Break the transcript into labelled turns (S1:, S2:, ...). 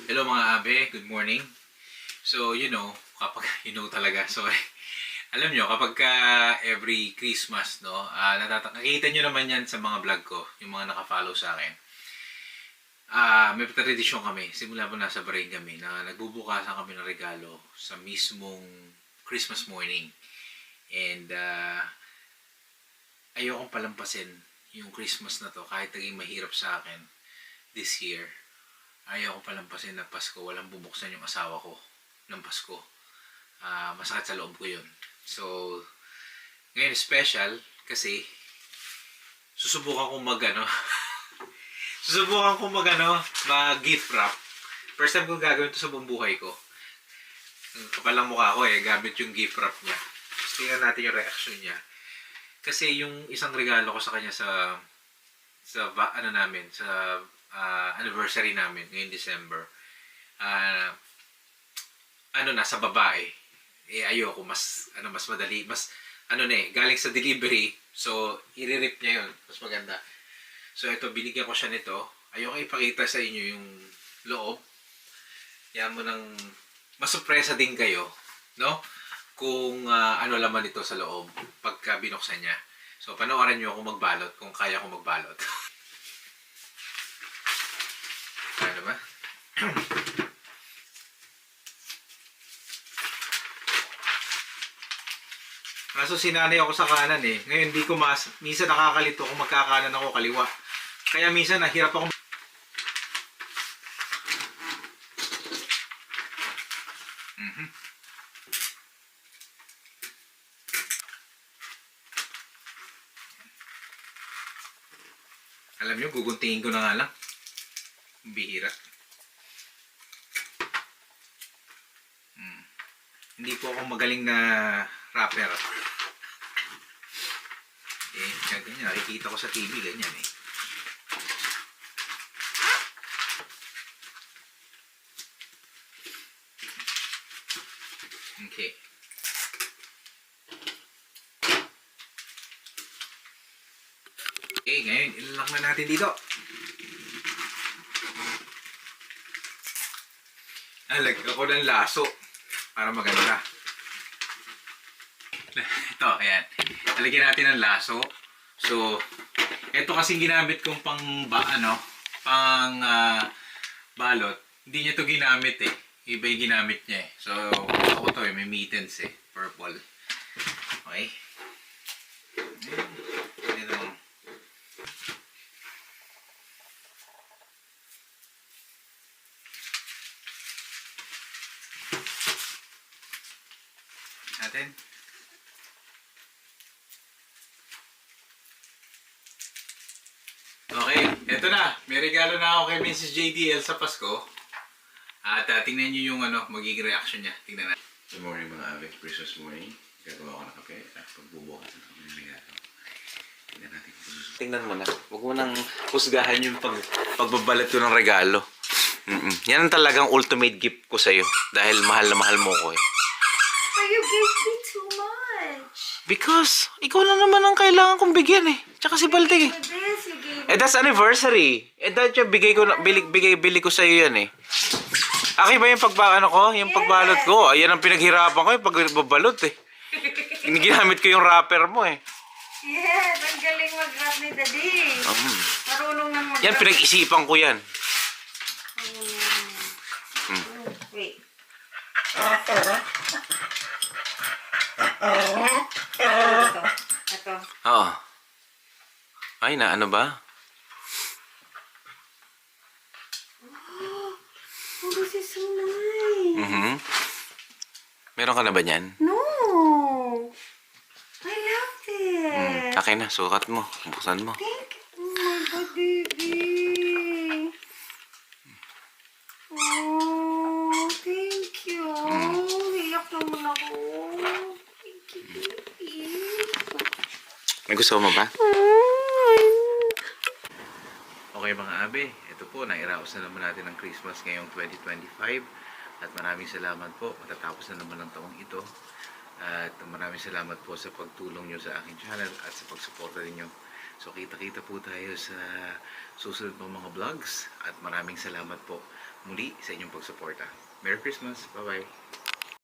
S1: Hello mga abe, good morning. So, kapag, talaga, sorry. Alam nyo, kapag every Christmas, no, nakikita nyo naman yan sa mga vlog ko, yung mga nakafollow sa akin. May tradisyon kami, simula po nasa Bahrain kami, na nagbubukasan kami ng regalo sa mismong Christmas morning. And ayokong palampasin yung Christmas na to kahit naging mahirap sa akin this year. Ayaw ko palampasin na Pasko, walang bubuksan yung asawa ko ng Pasko. Masakit sa loob ko yun. So, ngayon special kasi susubukan kong mag gift wrap. First time ko gagawin ito sa buong buhay ko. Kapal lang mukha ko gamit yung gift wrap niya. Tingnan natin yung reaction niya. Kasi yung isang regalo ko sa kanya sa anniversary namin ngayong December, nasa babae. Ayoko, mas madali, galing sa delivery, so i-rip niya yun, mas maganda. So ito, binigyan ko siya nito. Ayoko ipakita sa inyo yung loob. Yan mo nang masurpresa din kayo, no? Kung ano laman ito sa loob pagka binuksan niya. So panoorin niyo ako magbalot kung kaya ko magbalot. Ano ba? Kaso sinanay ako sa kanan Ngayon hindi ko minsan nakakalito kung magkakanan ako kaliwa. Kaya minsan nahirap ako. Alam niyo, guguntingin ko na nga lang. Bihira. Hindi po ako magaling na rapper. Ganyan. Nakikita ko sa TV, ganyan Okay. Okay, ngayon, ilalak na natin dito. Lagyan ako ng laso para maganda. Ito, ayan. Lagyan natin ng laso. So, ito kasi ginamit kong balot. Hindi niya to ginamit Iba yung ginamit niya So, ako to may mittens purple. Okay. Ito. Natin. Okay, eto na. May regalo na ako kay Mrs. JDL sa Pasko. At tingnan nyo yung magiging reaction niya. Tingnan natin. Good morning mga abe. Christmas morning. Gagawa ko ng kape at pagbubukas na kami ng regalo. Tingnan natin. Tingnan mo na. Huwag mo nang husgahan yung pagbabalat ko ng regalo. Yan ang talagang ultimate gift ko sa'yo. Dahil mahal na mahal mo ko
S2: But you gave me too much.
S1: Because, ikaw na naman ang kailangan kong bigyan Tsaka si Baltic
S2: For this, you gave
S1: that's anniversary. Dahil yung bili ko sa'yo yan Aki ba yung yung pagbalot ko? Ayan ang pinaghirapan ko yung pagbabalot Ginamit ko yung wrapper mo
S2: Yes, ang galing mag-wrap ni Daddy. Marunong nang mag-wrap.
S1: Yan, pinag-isipan ko yan.
S2: Wait. Ito.
S1: Oo. Ay, na ano ba?
S2: Oh, this is so nice.
S1: Meron ka na ba niyan?
S2: No. I loved it.
S1: Akin na, sukat mo. Buksan mo.
S2: Thank you. Oh my God, baby. Oh, thank you. Iyak naman ako. Thank you, baby.
S1: Nagustuhan mo ba? Okay mga abe, ito po, nairaos na naman natin ang Christmas ngayong 2025 at maraming salamat po, matatapos na naman ang taong ito at maraming salamat po sa pagtulong nyo sa aking channel at sa pagsuporta ninyo. So kita-kita po tayo sa susunod pang mga vlogs at maraming salamat po. muli sa inyong pagsuporta. Merry Christmas! Bye-bye!